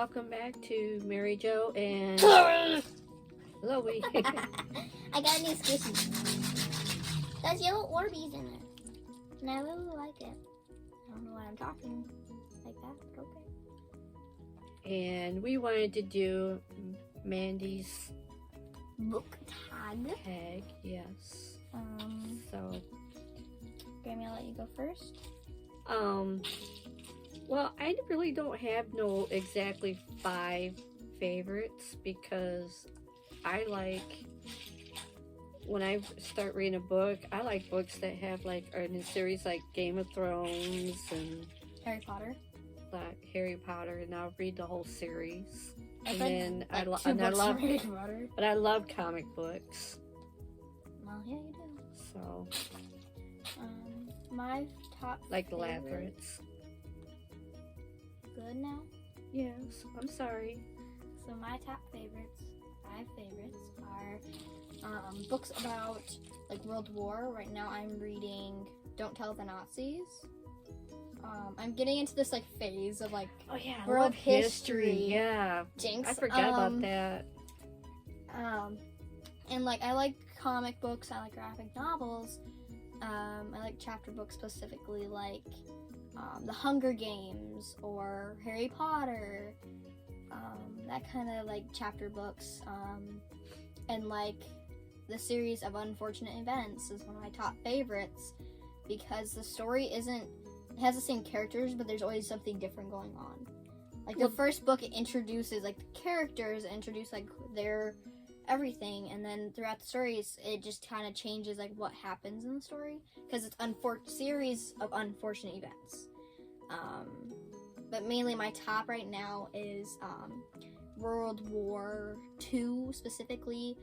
welcome back to Mary Jo and Chloe. I got a new squishy. There's yellow Orbeez in it. And I really like it. I don't know why I'm talking like that, but okay. And we wanted to do Mandy's Book tag. yes. So Grammy, I'll let you go first. Well, I really don't have no exactly 5 favorites because I like, when I start reading a book, I like books that have like, are in a series like Game of Thrones and Harry Potter. Like Harry Potter, and I'll read the whole series. I've And then read like I 2 books love, of Harry Potter. but I love comic books. Well, yeah, you do. So, my top like favorite. Labyrinths. Good now. Yes, I'm sorry. So my top favorites, 5 favorites, are books about like World War. Right now I'm reading Don't Tell the Nazis. I'm getting into this like phase of like world history. Yeah, Jinx. I forgot about that. And like I like comic books. I like graphic novels. I like chapter books specifically, like The Hunger Games or Harry Potter. That kind of like chapter books. And like the series of Unfortunate Events is one of my top favorites because the story it has the same characters, but there's always something different going on. Like the first book, it introduces like the characters, introduce like their everything, and then throughout the stories, it just kind of changes like what happens in the story because it's series of unfortunate events. But mainly my top right now is World War II specifically.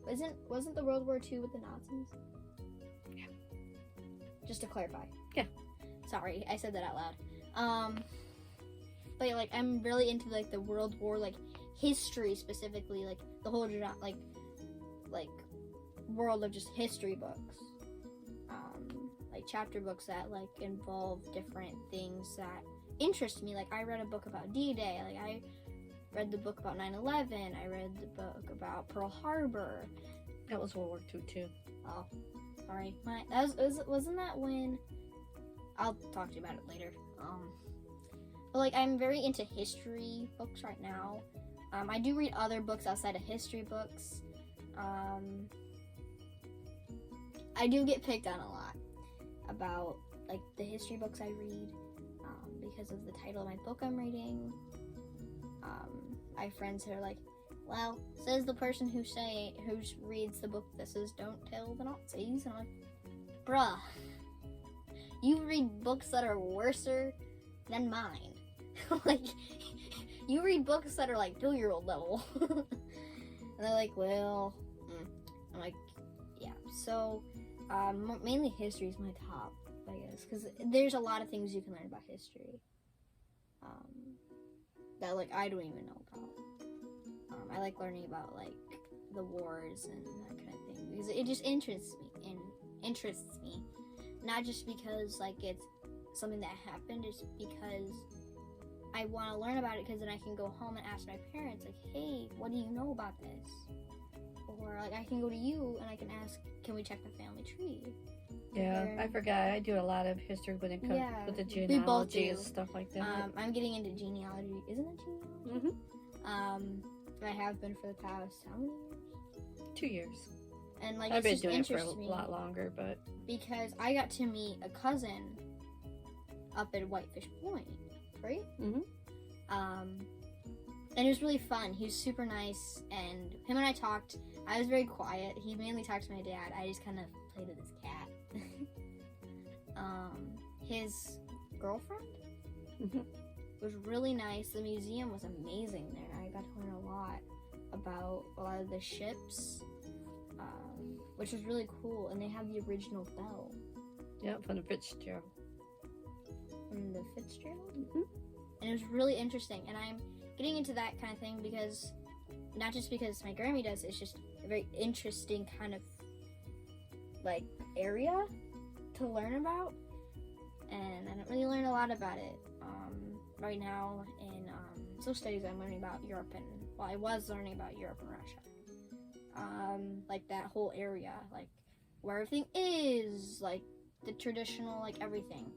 Wasn't the World War II with the Nazis? Yeah. Just to clarify. Yeah. Sorry, I said that out loud. But like I'm really into like the World War like history specifically, like the whole like world of just history books. Like chapter books that like involve different things that interest me. Like I read a book about D-Day. Like I read the book about 9/11. I read the book about Pearl Harbor. That was World War II too. Oh, sorry. Wasn't that when? I'll talk to you about it later. But like I'm very into history books right now. I do read other books outside of history books. I do get picked on a lot about like the history books I read because of the title of my book I'm reading. I have friends who are like, well, says the person who reads the book that says Don't Tell the Nazis. And I'm like, bruh, you read books that are worser than mine. Like, you read books that are like 2-year-old level. And they're like, well, I'm like, yeah. So, mainly history is my top, I guess, because there's a lot of things you can learn about history that like I don't even know about. I like learning about like the wars and that kind of thing because it just interests me, not just because like it's something that happened, just because I want to learn about it, because then I can go home and ask my parents like, hey, what do you know about this? Or like I can go to you and I can ask, can we check the family tree? Yeah, I forgot. I do a lot of history when it comes with the genealogy and stuff like that. I'm getting into genealogy. Isn't it genealogy? I have been for the past how many years? 2 years. And like I've it's been just doing it for interests a lot longer, but because I got to meet a cousin up at Whitefish Point, right? And it was really fun. He was super nice, and him and I talked. I was very quiet. He mainly talked to my dad. I just kind of played with his cat. His girlfriend was really nice. The museum was amazing there. I got to learn a lot about a lot of the ships, which was really cool. And they have the original bell. Yeah, from the Fitzgerald. From the Fitzgerald? And it was really interesting. And I'm getting into that kind of thing because, not just because my Grammy does, it's just a very interesting kind of like area to learn about. And I don't really learn a lot about it. right now in social studies. I'm learning about Europe I was learning about Europe and Russia. Like that whole area, like where everything is, like the traditional, like everything.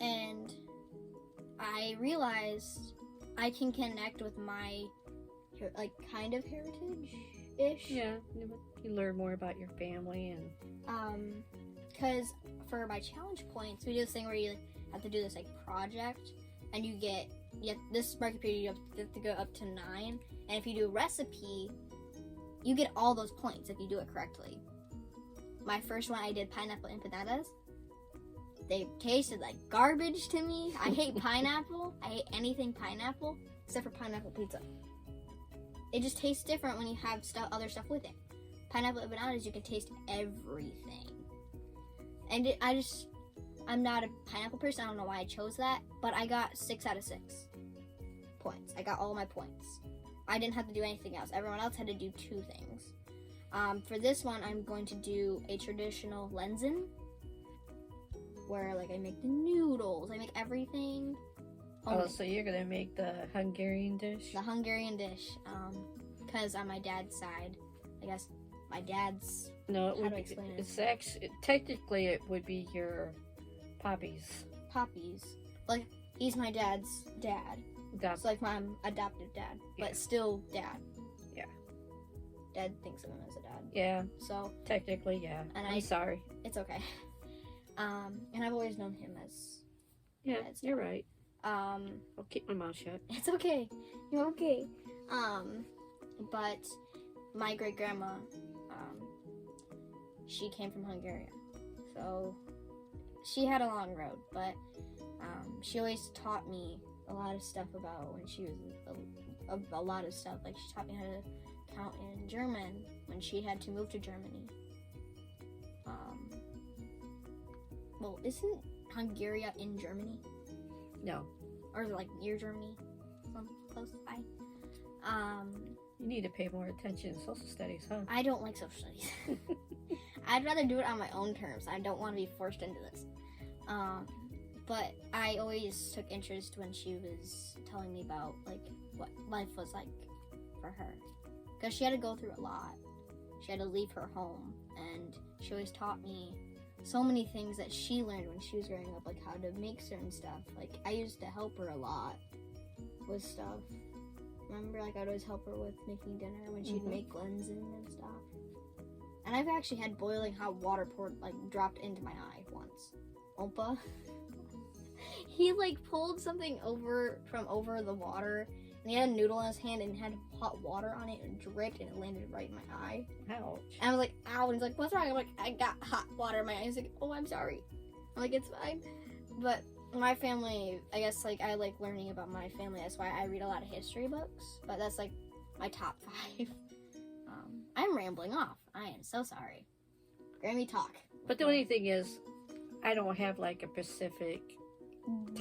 And I realized I can connect with my like kind of heritage-ish. Yeah, you learn more about your family and because for my challenge points, we do this thing where you have to do this like project, and you get this market period you have to go up to 9, and if you do a recipe, you get all those points if you do it correctly. My first one, I did pineapple empanadas. They tasted like garbage to me. I hate pineapple. I hate anything pineapple except for pineapple pizza. It just tastes different when you have other stuff with it. Pineapple empanadas, you can taste everything. And I'm not a pineapple person. I don't know why I chose that, but I got 6 out of 6 points. I got all my points. I didn't have to do anything else. Everyone else had to do 2 things. For this one, I'm going to do a traditional lenzen, where like I make the noodles, I make everything. Oh, so you're gonna make the Hungarian dish? The Hungarian dish, because on my dad's side, I guess my dad's. No, it how would do I be. explain it? It's actually technically it would be your Poppy's. Like he's my dad's dad. That's So like my adopted dad, but Yeah. still dad. Yeah. Dad thinks of him as a dad. Yeah, So technically, yeah. And I'm sorry. it's okay. And I've always known him as. Yeah, That's you're fine. right. I'll keep my mouth shut. It's okay. You're okay. But my great grandma, she came from Hungary, so she had a long road. But she always taught me a lot of stuff about when she was a lot of stuff. Like she taught me how to count in German when she had to move to Germany. Well, isn't Hungary in Germany? No, Or like near Germany? Some close by. you need to pay more attention to social studies, huh? I don't like social studies. I'd rather do it on my own terms. I don't want to be forced into this. But I always took interest when she was telling me about like what life was like for her, because she had to go through a lot. She had to leave her home, and she always taught me so many things that she learned when she was growing up, like how to make certain stuff. Like I used to help her a lot with stuff. Remember, like I'd always help her with making dinner when she'd make lenzen and stuff. And I've actually had boiling hot water poured, like dropped into my eye once. Opa, he like pulled something from over the water, and he had a noodle in his hand and had hot water on it and dripped, and it landed right in my eye. Ouch. And I was like, ow. And he's like, what's wrong? I'm like, I got hot water in my eye. He's like, oh, I'm sorry. I'm like, it's fine. But my family, I guess, like, I like learning about my family. That's why I read a lot of history books. But that's, like, my top 5. I'm rambling off. I am so sorry. Grammy talk. But the only thing is, I don't have like a specific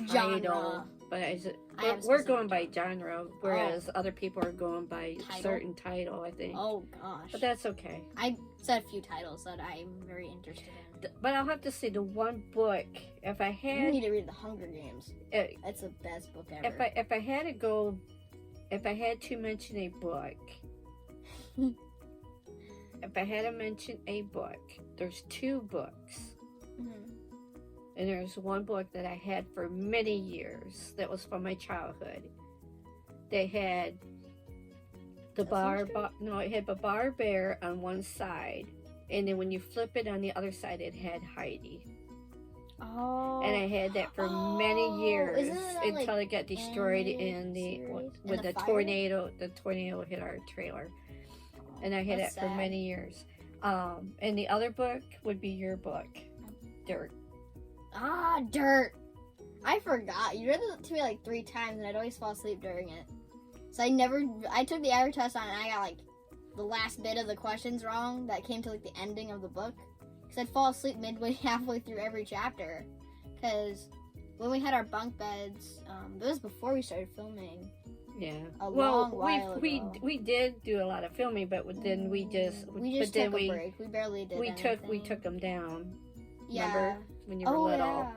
Genre. title, but I have a we're specific going by genre, whereas other people are going by Title? certain title, I think. Oh, gosh. But that's okay. I said a few titles that I'm very interested in. But I'll have to say the one book, if I You had, need to read The Hunger Games. That's the best book ever. if I had to go, if I had to mention a book, if I had to mention a book, there's 2 books. Mhm. And there's one book that I had for many years that was from my childhood. They had the it had the bar bear on one side, and then when you flip it on the other side, it had Heidi. Oh. And I had that for many years Isn't that, until like, it got destroyed animated in the series? with In the the fire? tornado. The tornado hit our trailer, and I had That's it for sad. many years. And the other book would be your book, Dirt. Ah, Dirt. I forgot. You read it to me like 3 times, and I'd always fall asleep during it. So I took the Irish test on it, and I got like the last bit of the questions wrong that came to like the ending of the book. Because I'd fall asleep halfway through every chapter. Because when we had our bunk beds, it was before we started filming. Yeah. A Well, long while ago. we did do a lot of filming, but then we just took then a break. We barely did we anything. took them down. Yeah. Remember when you were Oh little? yeah.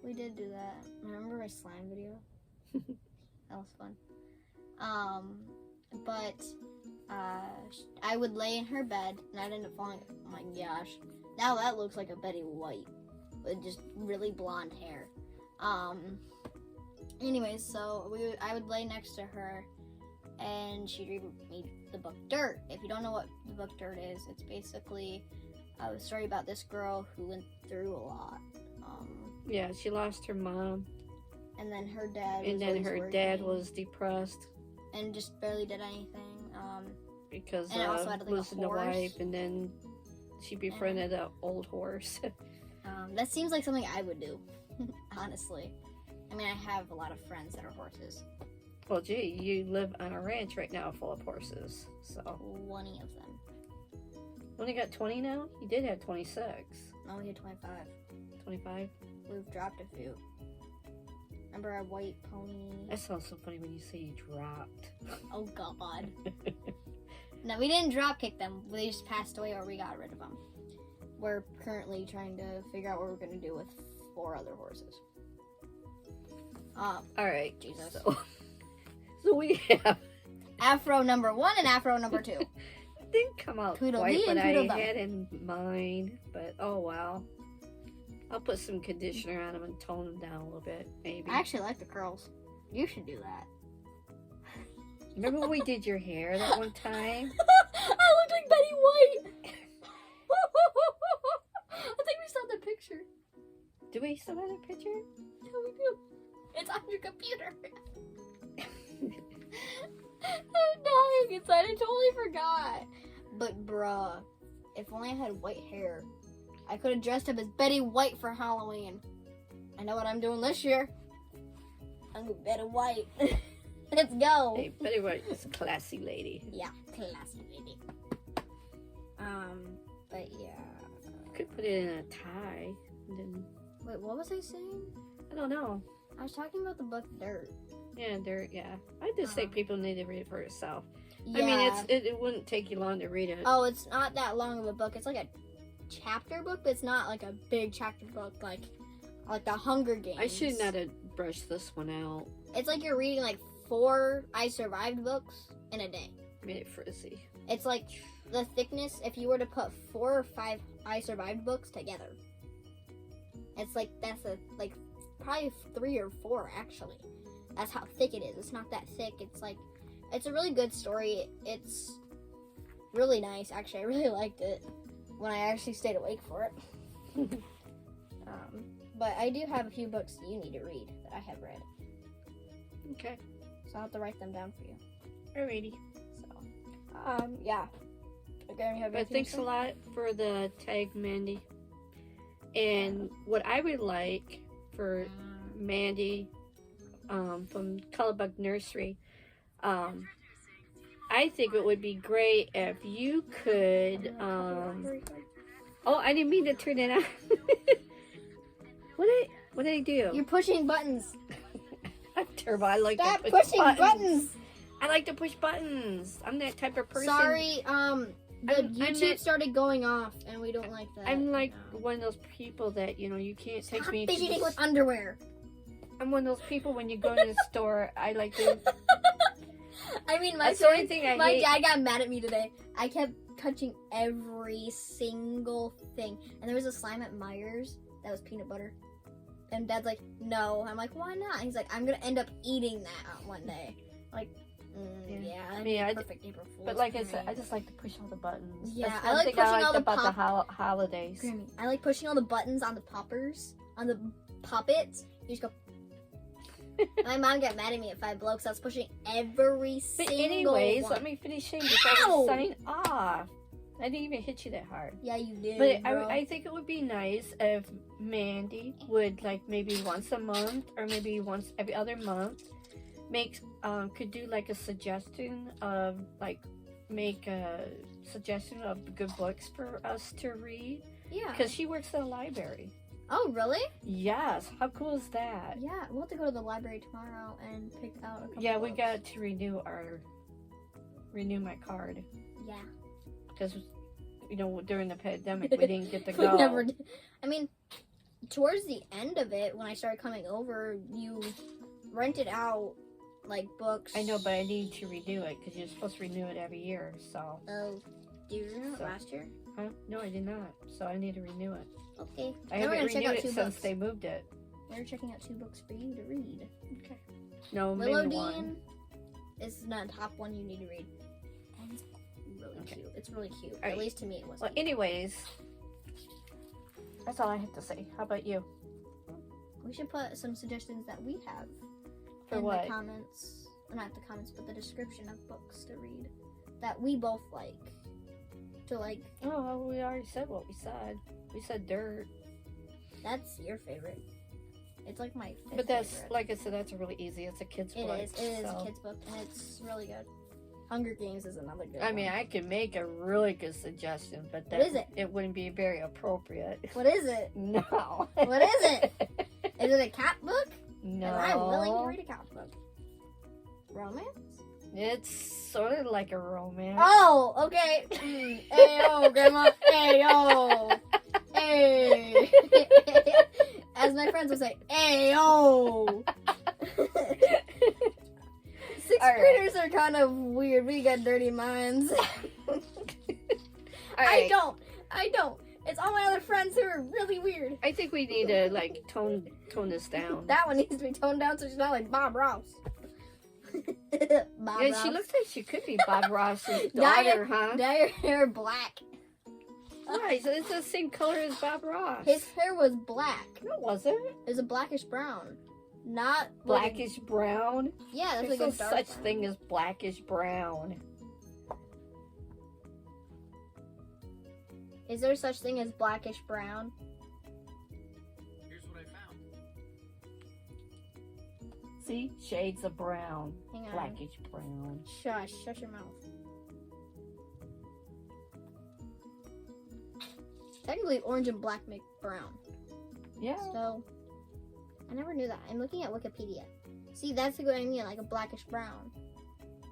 We did do that. Remember my slime video? That was fun. But I would lay in her bed, and I'd end up falling. Oh my gosh! Now that looks like a Betty White with just really blonde hair. Anyways, so I would lay next to her, and she'd read me the book Dirt. If you don't know what the book Dirt is, it's basically a story about this girl who went through a lot. Yeah, she lost her mom. And then her dad And then her dad was depressed. And just barely did anything. Because and also had, like, losing a the horse. wife, and then she befriended an old horse. That seems like something I would do, honestly. I mean, I have a lot of friends that are horses. Well, gee, you live on a ranch right now full of horses, so. 20 of them. Only got 20 now? You did have 26. No, we had 25. 25? We've dropped a few. Remember our white pony? That sounds so funny when you say you dropped. Oh, God. No, we didn't drop kick them. They just passed away or we got rid of them. We're currently trying to figure out what we're going to do with 4 other horses. Alright, Jesus. So we have... Afro number 1 and Afro number 2. Didn't come out Tweedledee quite what and I Tweedledum. had in mind, but oh well. I'll put some conditioner on them and tone them down a little bit, maybe. I actually like the curls. You should do that. Remember when we did your hair that one time? I look like Betty White. I think we saw the picture. Do we still have that picture? Yeah, we do. It's on your computer. I'm dying inside. I totally forgot. But bruh, if only I had white hair, I could have dressed up as Betty White for Halloween. I know what I'm doing this year. I'm gonna be Betty White. Let's go. Hey, Betty White is a classy lady. Yeah, classy lady. But yeah. Could put it in a tie. And then, Wait, what was I saying? I don't know. I was talking about the book Dirt. Yeah, yeah. I just think people need to read it for yourself. Yeah. I mean, it wouldn't take you long to read it. Oh, it's not that long of a book. It's like a chapter book, but it's not like a big chapter book like the Hunger Games. I should not have brushed this one out. It's like you're reading like 4 I Survived books in a day. Made it frizzy. It's like the thickness if you were to put 4 or 5 I Survived books together. It's like like probably 3 or 4 actually. That's how thick it is. It's not that thick. It's a really good story. It's really nice. Actually, I really liked it when I actually stayed awake for it. But I do have a few books you need to read that I have read. Okay. So I'll have to write them down for you. Alrighty. So, yeah. Okay, we have But thanks a lot for the tag, Mandy. And what I would like for Mandy from Cuddlebug Nursery, I think it would be great if you could. Oh, I didn't mean to turn it on. What did I do? You're pushing buttons. I'm terrible. I like Stop to push pushing buttons. I like to push buttons. I'm that type of person. Sorry, I'm YouTube started going off, and we don't like that. I'm like one of those people that, you can't text Stop me. fidgeting with underwear. I'm one of those people when you go to the store, I like to. I mean, That's the only thing I my hate. dad got mad at me today. I kept touching every single thing. And there was a slime at Myers that was peanut butter. And Dad's like, no. I'm like, why not? He's like, I'm going to end up eating that one day. Like, yeah. I mean, perfect April Fool's But like I prank. said, I just like to push all the buttons. Yeah, That's I one like thing pushing I all liked the about the holidays. Grammy, I like pushing all the buttons on the poppers, on the poppets. You just go. My mom got mad at me at 5 Below because I was pushing every But single anyways, one. let me finish saying before Ow! we sign off. I didn't even hit you that hard. Yeah, you did. But bro. I think it would be nice if Mandy would, like, maybe once a month or maybe once every other month could do like a suggestion of make a suggestion of good books for us to read. Yeah. Because she works at a library. Oh, really? Yes. How cool is that? Yeah, we'll have to go to the library tomorrow and pick out a couple Yeah, we books. got to renew my card. Yeah. Because, during the pandemic, we didn't get to We go. never did. I mean, towards the end of it, when I started coming over, you rented out like books. I know, but I need to renew it because you're supposed to renew it every year. So. Oh, did you renew it last year? Huh? No, I did not. So I need to renew it. Okay. I Now we're haven't gonna check renewed out it 2 since books. they moved it. We're checking out 2 books for you to read. Okay. No, Willow maybe one. Dean is not the top one you need to read. And it's really cute. It's really cute. At least to me it was. Well, anyways, that's all I have to say. How about you? We should put some suggestions that we have For in what? the comments. Not the comments, but the description of books to read that we both like. To like. Oh, well, we already said what we said. We said dirt. That's your favorite. It's like my 5th But that's, favorite. like I said, that's really easy. It's a kid's book. It is so. a kid's book, and it's really good. Hunger Games is another good I one. mean, I can make a really good suggestion, but that, What is it? It wouldn't be very appropriate. What is it? No. What is it? Is it a cat book? No. And I'm willing to read a cat book. Romance? It's sort of like a romance. Oh, okay. Ayo, Grandma. Ayo. Hey. As my friends would say, ayo. 6th All right. graders are kind of weird. We got dirty minds. All I right. don't. It's all my other friends who are really weird. I think we need to like tone this down. That one needs to be toned down so she's not like Bob Ross. Bob Yeah, Ross. she looks like she could be Bob Ross's Dye daughter, huh? Dye your hair black. Right, so it's the same color as Bob Ross. His hair was black. No, it wasn't. It was a blackish brown. Not Blackish brown. Yeah, that's There's like no a dark such brown. thing as blackish brown. Is there such thing as blackish brown? Here's what I found. See? Shades of brown. Hang on. Blackish brown. Shush. Shut your mouth. Technically, orange and black make brown. Yeah. So, I never knew that. I'm looking at Wikipedia. See, that's what I mean, like a blackish brown.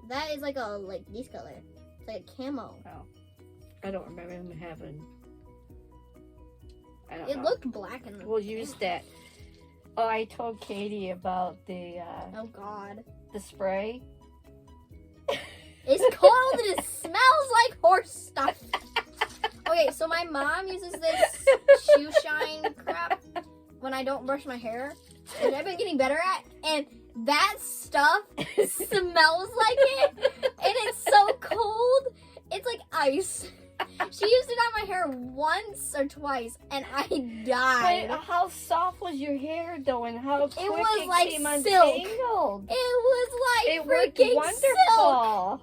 That is like this color. It's like a camo. Oh. I don't remember him having. I don't It know. looked black in the We'll use that. Oh, I told Katie about the Oh God. the spray. It's cold and it smells like horse stuff. Okay, so my mom uses this shoe shine crap when I don't brush my hair, which I've been getting better at, and that stuff smells like it, and it's so cold, it's like ice. She used it on my hair once or twice, and I died. But how soft was your hair though, and how quick was it like came silk. untangled? It was like It worked freaking silk, wonderful.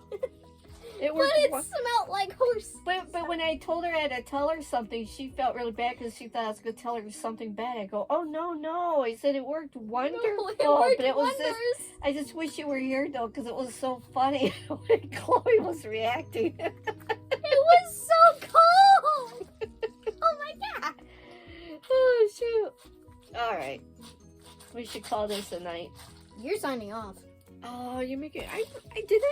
It but worked it won- smelled like horse. But when I told her I had to tell her something, she felt really bad because she thought I was going to tell her something bad. I go, oh, no. I said it worked wonderful. No, it worked but it was wonders. just, I just wish you were here, though, because it was so funny when Chloe was reacting. It was so cold. Oh my God. Oh, shoot. All right. We should call this a night. You're signing off. Oh, you're making... I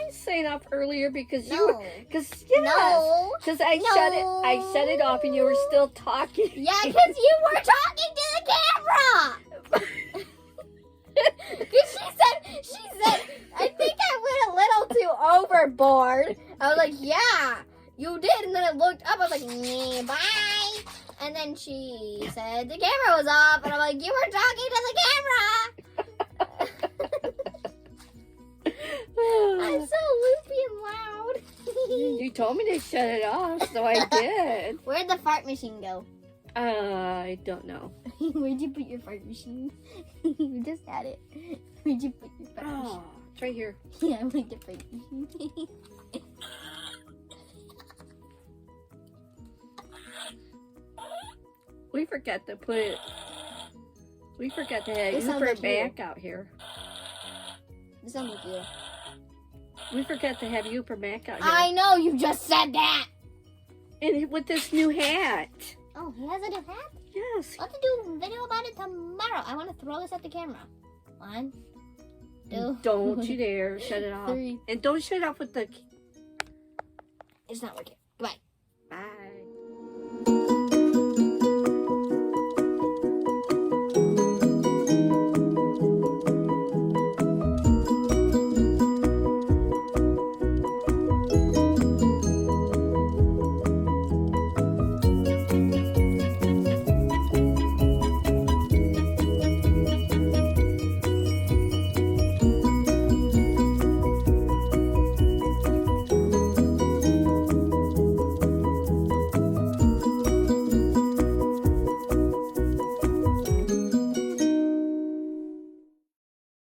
sign up earlier because you No. were... Because, yeah. No. Because I shut it off and you were still talking. Yeah, because you were talking to the camera. Because she said, I think I went a little too overboard. I was like, yeah, you did. And then I looked up. I was like, bye. And then she said the camera was off. And I'm like, you were talking to the camera. I'm so loopy and loud. You told me to shut it off, so I did. Where'd the fart machine go? I don't know. Where'd you put your fart machine? You just had it. Where'd you put your fart machine? Oh, it's right here. Yeah, I'm like the fart machine. We forgot to put it. We forgot to have This you sounds for like you. back out here. This sounds like you. We forgot to have you for back out here. I know you just said that. And with this new hat. Oh, he has a new hat? Yes. I'll have to do a video about it tomorrow. I want to throw this at the camera. 1, 2. Don't you dare shut it off. 3. And don't shut it off with the... It's not working. Goodbye.